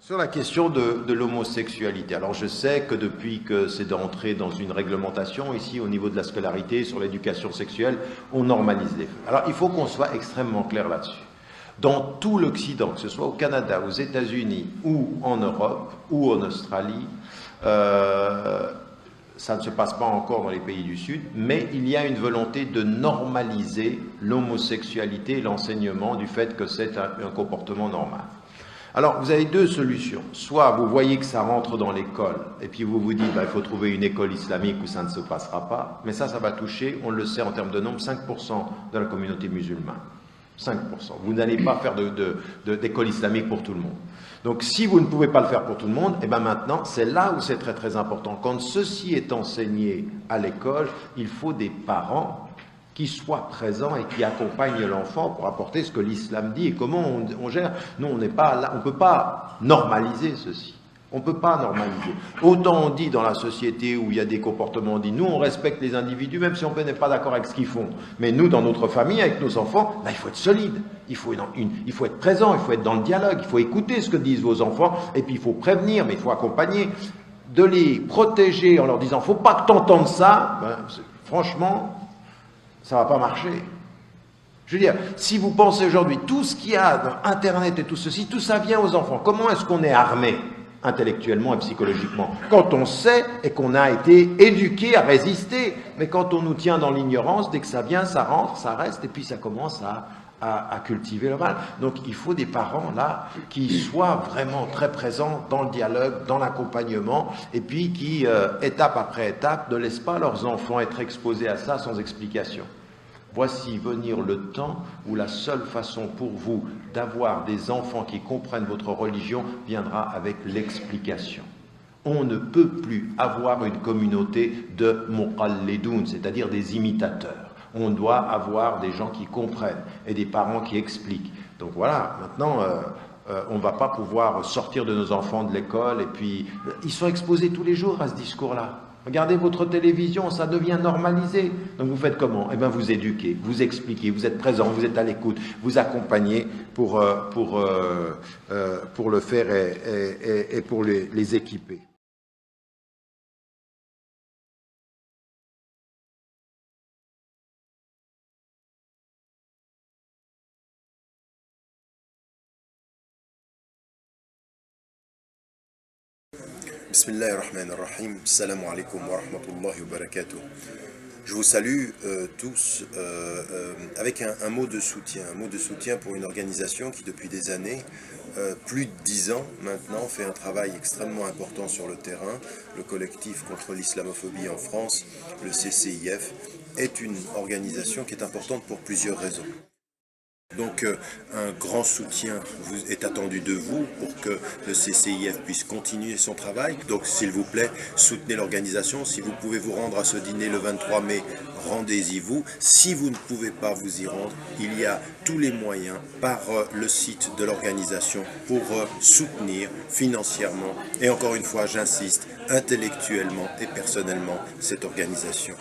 Sur la question de l'homosexualité, alors je sais que depuis que c'est entré dans une réglementation ici au niveau de la scolarité, sur l'éducation sexuelle, on normalise les faits. Alors il faut qu'on soit extrêmement clair là-dessus. Dans tout l'Occident, que ce soit au Canada, aux États-Unis ou en Europe ou en Australie, ça ne se passe pas encore dans les pays du Sud, mais il y a une volonté de normaliser l'homosexualité et l'enseignement du fait que c'est un comportement normal. Alors, vous avez deux solutions. Soit vous voyez que ça rentre dans l'école, et puis vous vous dites, il faut trouver une école islamique où ça ne se passera pas. Mais ça va toucher, on le sait en termes de nombre, 5% de la communauté musulmane. 5%. Vous n'allez pas faire d'école islamique pour tout le monde. Donc, si vous ne pouvez pas le faire pour tout le monde, et bien maintenant, c'est là où c'est très très important. Quand ceci est enseigné à l'école, il faut des parents qui soient présents et qui accompagnent l'enfant pour apporter ce que l'islam dit et comment on gère. Nous, on n'est pas là, on ne peut pas normaliser ceci. On ne peut pas normaliser. Autant on dit dans la société où il y a des comportements, on dit nous on respecte les individus même si on n'est pas d'accord avec ce qu'ils font. Mais nous, dans notre famille, avec nos enfants, il faut être solide. Il faut être présent, il faut être dans le dialogue, il faut écouter ce que disent vos enfants et puis il faut prévenir, mais il faut accompagner, de les protéger en leur disant faut pas que tu entendes ça. Franchement, ça ne va pas marcher. Je veux dire, si vous pensez aujourd'hui, tout ce qu'il y a dans Internet et tout ceci, tout ça vient aux enfants. Comment est-ce qu'on est armé intellectuellement et psychologiquement? Quand on sait et qu'on a été éduqué à résister. Mais quand on nous tient dans l'ignorance, dès que ça vient, ça rentre, ça reste, et puis ça commence à cultiver le mal. Donc il faut des parents là qui soient vraiment très présents dans le dialogue, dans l'accompagnement, et puis qui, étape après étape, ne laissent pas leurs enfants être exposés à ça sans explication. Voici venir le temps où la seule façon pour vous d'avoir des enfants qui comprennent votre religion viendra avec l'explication. On ne peut plus avoir une communauté de muqallidoun, c'est-à-dire des imitateurs. On doit avoir des gens qui comprennent et des parents qui expliquent. Donc voilà, maintenant, on ne va pas pouvoir sortir de nos enfants de l'école et puis ils sont exposés tous les jours à ce discours-là. Regardez votre télévision, ça devient normalisé. Donc vous faites comment? Eh bien vous éduquez, vous expliquez, vous êtes présent, vous êtes à l'écoute, vous accompagnez pour le faire et pour les équiper. Bismillahirrahmanirrahim. Assalamu alaikum wa rahmatullahi wa barakatuh. Je vous salue tous avec un mot de soutien pour une organisation qui depuis des années, plus de 10 ans maintenant, fait un travail extrêmement important sur le terrain. Le collectif contre l'islamophobie en France, le CCIF, est une organisation qui est importante pour plusieurs raisons. Donc un grand soutien est attendu de vous pour que le CCIF puisse continuer son travail. Donc s'il vous plaît, soutenez l'organisation. Si vous pouvez vous rendre à ce dîner le 23 mai, rendez-y vous. Si vous ne pouvez pas vous y rendre, il y a tous les moyens par le site de l'organisation pour soutenir financièrement et encore une fois, j'insiste, intellectuellement et personnellement cette organisation.